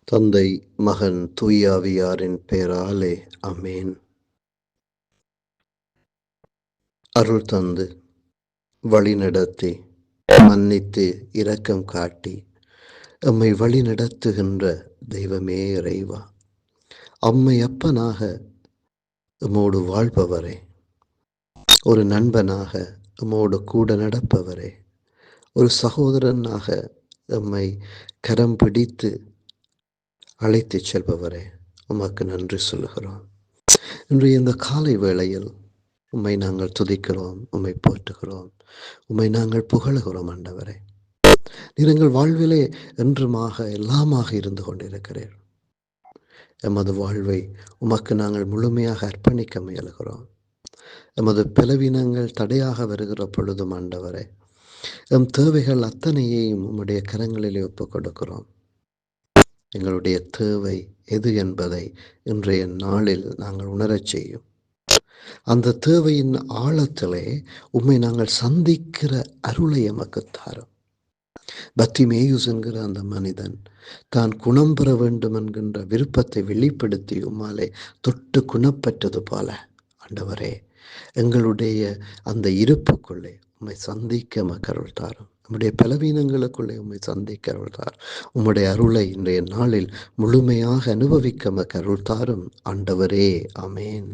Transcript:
தந்தை, மகன், தூயாவியாரின் பெயராலே அமேன். அருள் தந்து வழிநடத்தி மன்னித்து இரக்கம் காட்டி எம்மை வழி நடத்துகின்ற தெய்வமே இறைவா, அம்மை அப்பனாக எம்மோடு வாழ்பவரே, ஒரு நண்பனாக எம்மோடு கூட நடப்பவரே, ஒரு சகோதரனாக எம்மை கரம் பிடித்து அழைத்து செல்பவரே, உமக்கு நன்றி சொல்லுகிறோம். இன்றைய இந்த காலை வேளையில் உம்மை நாங்கள் துதிக்கிறோம், உம்மை போற்றுகிறோம், உம்மை நாங்கள் புகழுகிறோம். ஆண்டவரே, நீர் எங்கள் வாழ்விலே என்றுமாக எல்லாமாக இருந்து கொண்டிருக்கிறீர். எமது வாழ்வை உமக்கு நாங்கள் முழுமையாக அர்ப்பணிக்க முயல்கிறோம். எமது பலவீனங்கள் தடையாக வருகிற பொழுதும் ஆண்டவரே, எம் தேவைகள் அத்தனையையும் உம்முடைய கரங்களிலே ஒப்புக் கொடுக்கிறோம். எங்களுடைய தேவை எது என்பதை இன்றைய நாளில் நாங்கள் உணரச் செய்யும். அந்த தேவையின் ஆழத்திலே உம்மை நாங்கள் சந்திக்கிற அருளை எமக்கு தாரும். பத்திமேயுஸ் என்கிற அந்த மனிதன் தான் குணம் பெற வேண்டும் என்கின்ற விருப்பத்தை வெளிப்படுத்தி உம்மாலே தொட்டு குணப்பெற்றது போல ஆண்டவரே, எங்களுடைய அந்த இருப்புக்குள்ளே உம்மை சந்திக்க எமக்கு அருள் தாரும். நம்முடைய பலவீனங்களுக்குள்ளே உம்மை சந்திக்க அருள் தாரும். உம்முடைய அருளை இன்றைய நாளில் முழுமையாக அனுபவிக்க எமக்கு அருள் தாரும். ஆண்டவரே, ஆமேன்.